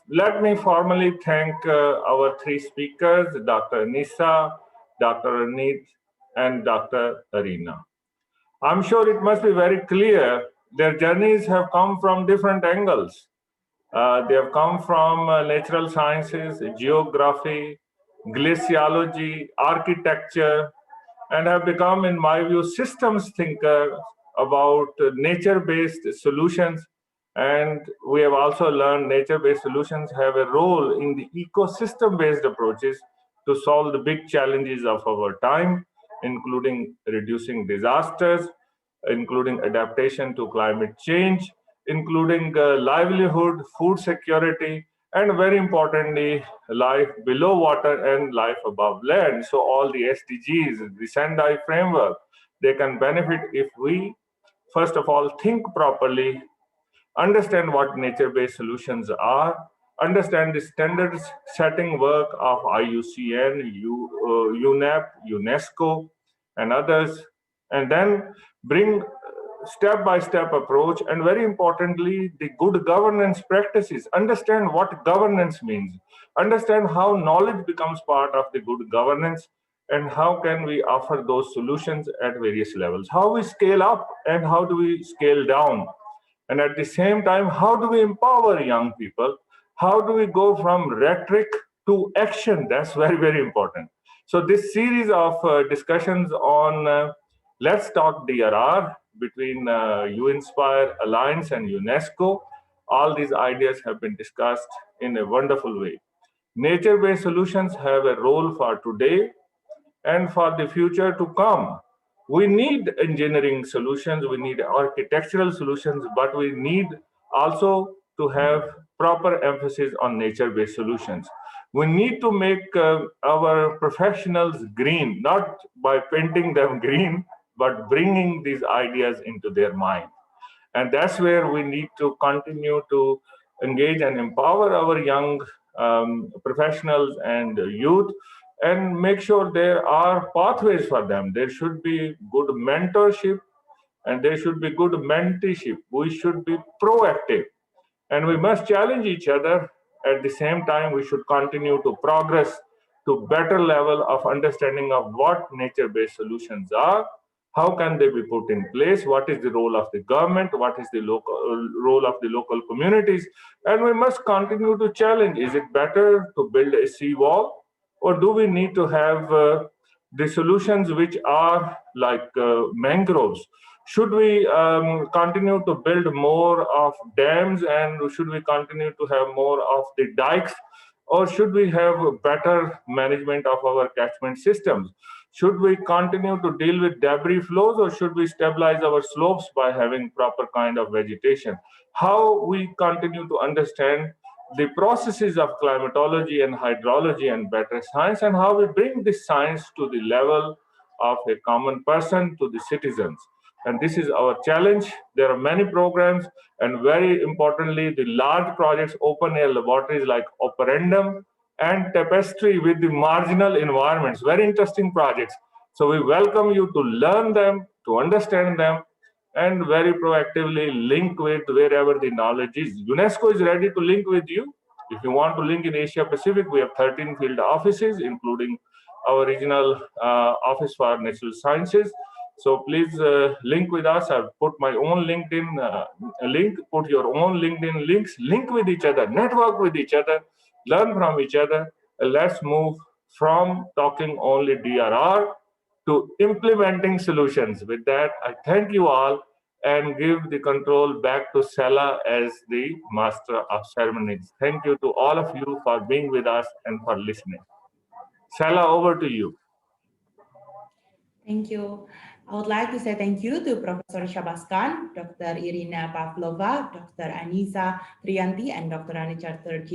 Let me formally thank our three speakers, Dr. Nisa, Dr. Anit, and Dr. Arina. I'm sure it must be very clear their journeys have come from different angles. They have come from natural sciences, geography, glaciology, architecture, and have become, in my view, systems thinker about nature-based solutions. And we have also learned nature-based solutions have a role in the ecosystem-based approaches to solve the big challenges of our time, including reducing disasters, including adaptation to climate change, including livelihood, food security, and very importantly, life below water and life above land. So all the SDGs, the Sendai framework, they can benefit if we, first of all, think properly, understand what nature-based solutions are, understand the standards setting work of IUCN, UNEP, UNESCO, and others, and then bring step-by-step approach, and very importantly, the good governance practices. Understand what governance means. Understand how knowledge becomes part of the good governance, and how can we offer those solutions at various levels. How we scale up and how do we scale down. And at the same time, how do we empower young people? How do we go from rhetoric to action? That's very, very important. So this series of discussions on Let's Talk DRR between UInspire Alliance and UNESCO, all these ideas have been discussed in a wonderful way. Nature-based solutions have a role for today and for the future to come. We need engineering solutions, we need architectural solutions, but we need also to have proper emphasis on nature-based solutions. We need to make our professionals green, not by painting them green, but bringing these ideas into their mind. And that's where we need to continue to engage and empower our young professionals and youth, and make sure there are pathways for them. There should be good mentorship and there should be good mentorship. We should be proactive and we must challenge each other. At the same time, we should continue to progress to better level of understanding of what nature-based solutions are, how can they be put in place, what is the role of the government, what is the role of the local communities, and we must continue to challenge. Is it better to build a seawall, or do we need to have the solutions which are like mangroves? Should we continue to build more of dams, and should we continue to have more of the dikes, or should we have better management of our catchment systems? Should we continue to deal with debris flows, or should we stabilize our slopes by having proper kind of vegetation? How we continue to understand the processes of climatology and hydrology and better science, and how we bring this science to the level of a common person, to the citizens. And this is our challenge. There are many programs, and very importantly, the large projects, open air laboratories like Operandum and Tapestry with the marginal environments, very interesting projects. So we welcome you to learn them, to understand them, and very proactively link with wherever the knowledge is. UNESCO is ready to link with you. If you want to link in Asia Pacific, we have 13 field offices, including our regional office for natural sciences. So please link with us. I've put my own LinkedIn link, put your own LinkedIn links, link with each other, network with each other, learn from each other. Let's move from talking only DRR to implementing solutions. With that, I thank you all and give the control back to Sela as the master of ceremonies. Thank you to all of you for being with us and for listening. Sela, over to you. Thank you. I would like to say thank you to Professor Shahbaz Khan, Dr. Irina Pavlova, Dr. Anisa Trianti, and Dr. Anit Chatterjee.